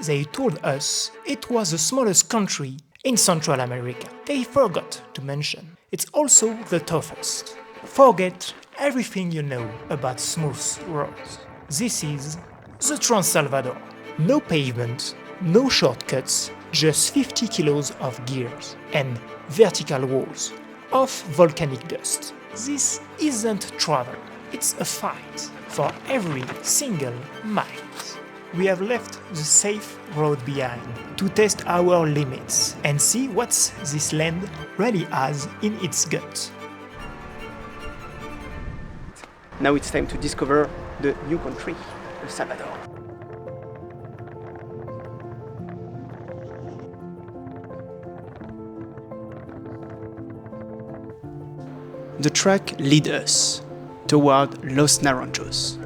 they told us it was the smallest country in Central America. They forgot to mention it's also the toughest. Forget everything you know about smooth roads. This is the Trans Salvador. No pavement, no shortcuts, just 50 kilos of gears and vertical walls of volcanic dust. This isn't travel, it's a fight for every single mile. We have left the safe road behind to test our limits and see what this land really has in its gut. Now it's time to discover the new country, El Salvador. The track leads us toward Los Naranjos.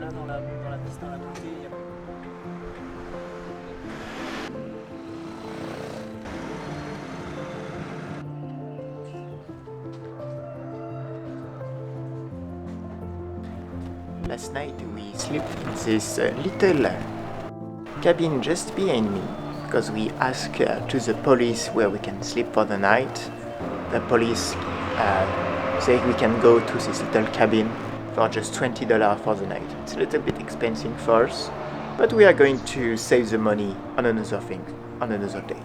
Last night we slept in this little cabin just behind me because we asked to the police where we can sleep for the night. The police say we can go to this little cabin for just $20 for the night. It's a little bit expensive for us, but we are going to save the money on another thing, on another day.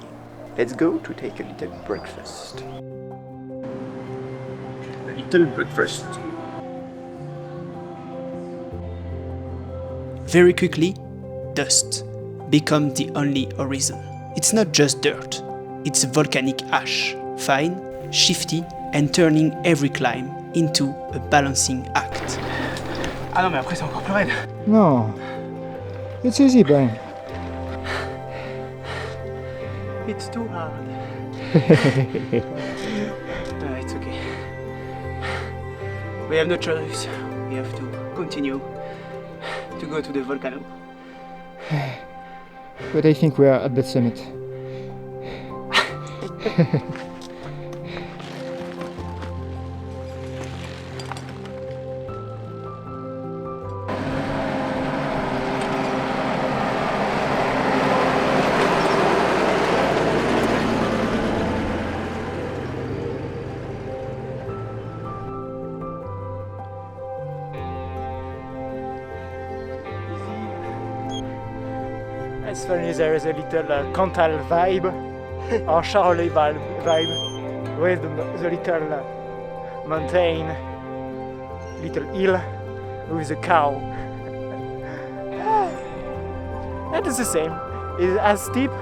Let's go to take a little breakfast. A little breakfast. Very quickly, dust becomes the only horizon. It's not just dirt, it's volcanic ash, fine, shifty, and turning every climb into a balancing act. Ah non mais après c'est encore plus raide. No, it's easy, Bryan. It's too hard. It's okay. We have no choice. We have to continue to go to the volcano. But I think we are at the summit. It's funny, there is a little Cantal vibe, or Charolais vibe, with the little mountain, little hill with a cow. That is the same. It's as steep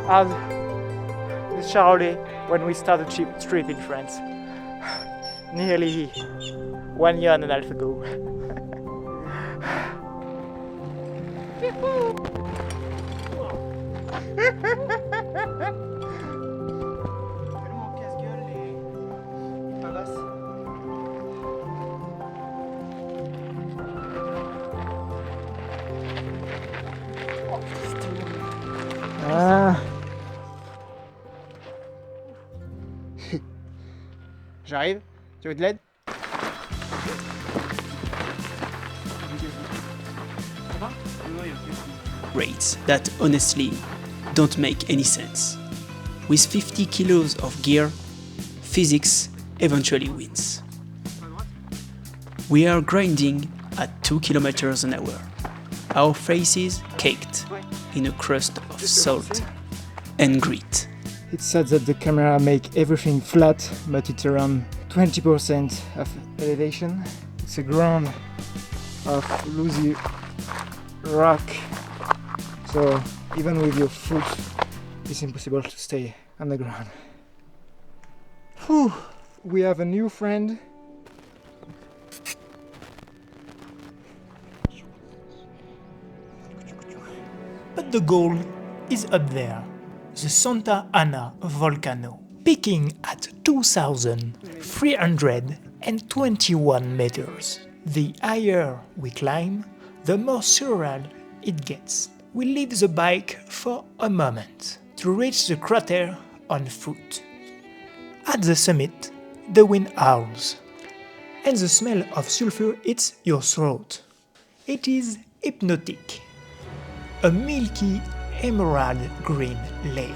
as the Charolais when we started trip in France, nearly 1 year and a half ago. J'arrive. Tu veux de l'aide? Rates that honestly don't make any sense. With 50 kilos of gear, physics eventually wins. We are grinding at 2 kilometers an hour, our faces caked in a crust of salt and grit. It's sad that the camera make everything flat, but it's around 20% of elevation. It's a ground of loosey rock, so even with your foot, it's impossible to stay on the ground. Whew. We have a new friend. But the goal is up there, the Santa Ana volcano, peaking at 2,321 meters. The higher we climb, the more surreal it gets. We leave the bike for a moment to reach the crater on foot. At the summit, the wind howls, and the smell of sulfur hits your throat. It is hypnotic. A milky emerald green lake,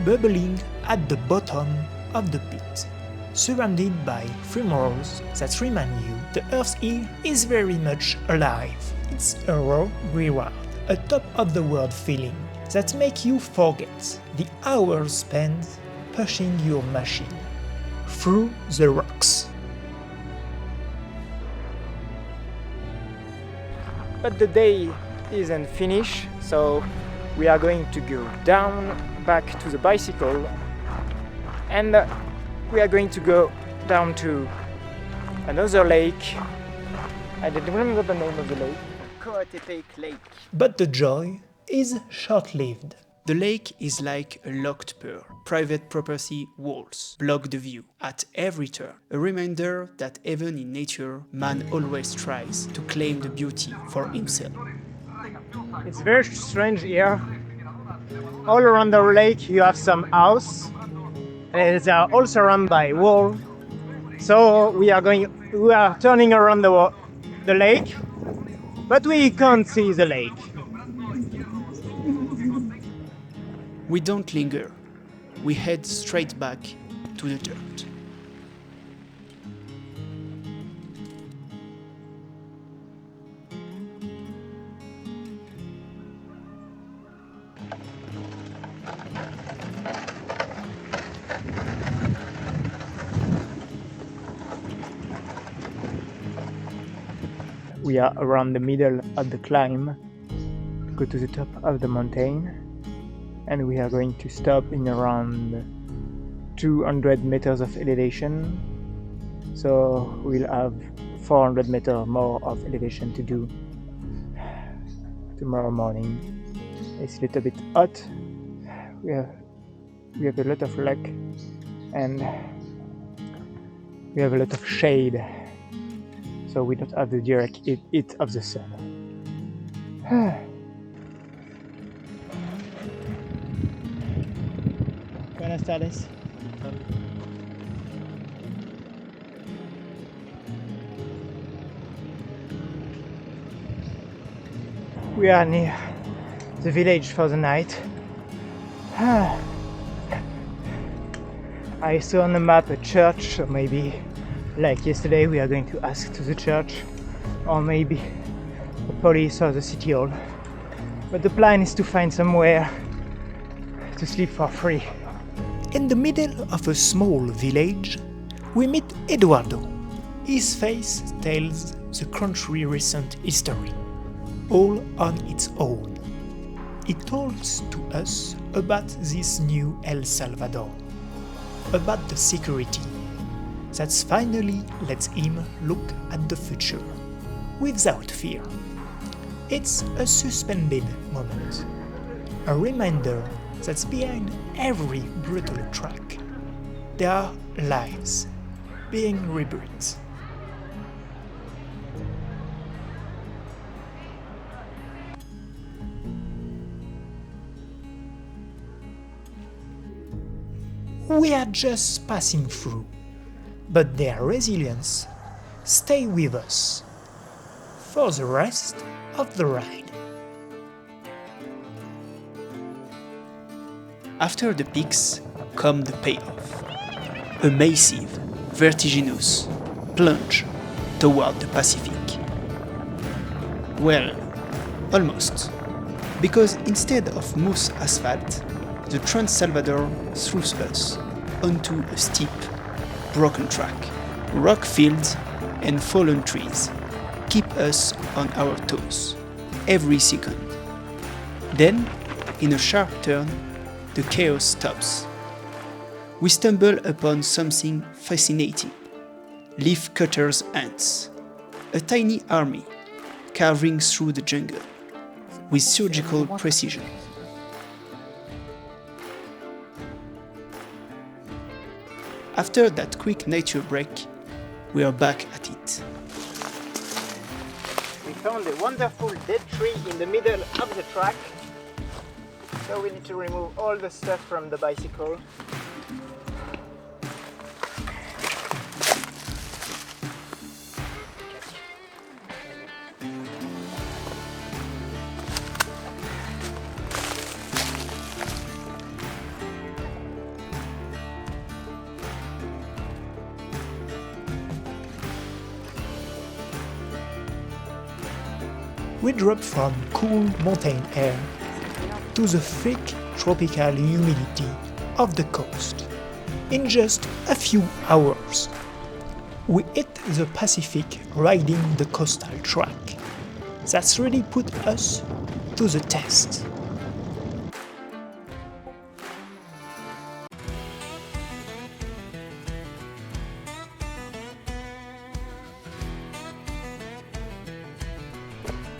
bubbling at the bottom of the pit, surrounded by tremors that remind you the Earth here is very much alive. It's a raw reward, a top-of-the-world feeling that make you forget the hours spent pushing your machine through the rocks. But the day isn't finished, so we are going to go down back to the bicycle, and we are going to go down to another lake. I don't remember the name of the lake. Coatepeque Lake. But the joy is short-lived. The lake is like a locked pearl. Private property walls block the view at every turn. A reminder that even in nature, man always tries to claim the beauty for himself. It's very strange here. All around the lake you have some house, and they are all surrounded by wall. So we are turning around the lake, but we can't see the lake. We don't linger. We head straight back to the dirt. We are around the middle of the climb to go to the top of the mountain, and we are going to stop in around 200 meters of elevation, so we'll have 400 meters more of elevation to do tomorrow morning. It's a little bit hot. We have a lot of luck, and we have a lot of shade, so we don't have the direct heat of the sun. Buenas tardes. We are near the village for the night. I saw on the map a church, so maybe like yesterday we are going to ask to the church, or maybe the police or the city hall. But the plan is to find somewhere to sleep for free. In the middle of a small village, we meet Eduardo. His face tells the country's recent history, all on its own. He talks to us about this new El Salvador, about the security that finally lets him look at the future without fear. It's a suspended moment, a reminder that behind every brutal track, there are lives being rebuilt. We are just passing through, but their resilience stays with us for the rest of the ride. After the peaks come the payoff. A massive, vertiginous plunge toward the Pacific. Well, almost. Because instead of smooth asphalt, the Trans Salvador throws us onto a steep, broken track. Rock fields and fallen trees keep us on our toes every second. Then, in a sharp turn, the chaos stops. We stumble upon something fascinating. Leaf cutters' ants. A tiny army carving through the jungle with surgical precision. After that quick nature break, we are back at it. We found a wonderful dead tree in the middle of the track, so we need to remove all the stuff from the bicycle. we drop from cool mountain air to the thick tropical humidity of the coast in just a few hours. We hit the Pacific riding the coastal track. That's really put us to the test.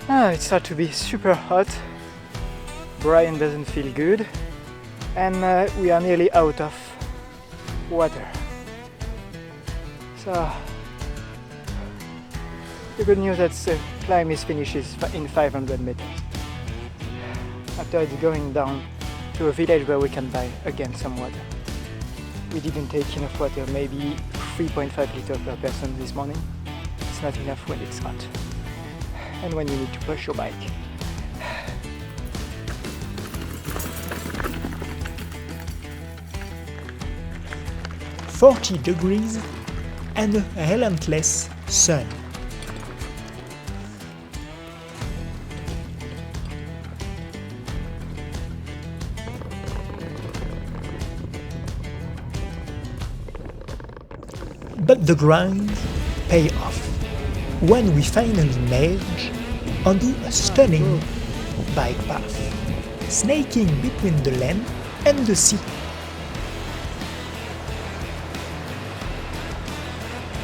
It starts to be super hot. Bryan doesn't feel good, and we are nearly out of water. So the good news is that the climb is finished in 500 meters. After it's going down to a village where we can buy again some water. We didn't take enough water, maybe 3.5 liters per person this morning. It's not enough when it's hot and when you need to push your bike. "40 degrees and a relentless sun. But the grind paid off when we finally merged onto a stunning bike path, snaking between the land and the sea.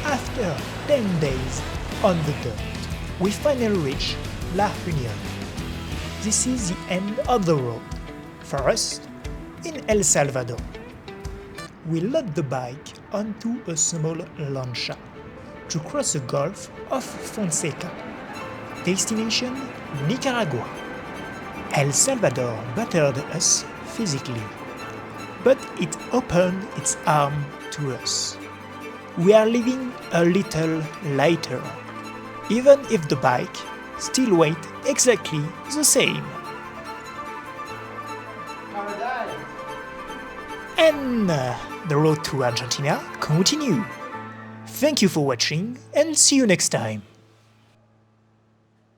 After 10 days on the dirt, we finally reach La Unión. This is the end of the road for us in El Salvador. We load the bike onto a small lancha to cross the Gulf of Fonseca. Destination Nicaragua. El Salvador battered us physically, but it opened its arm to us. We are living a little lighter, even if the bike still weighs exactly the same. And the road to Argentina continues. Thank you for watching and see you next time.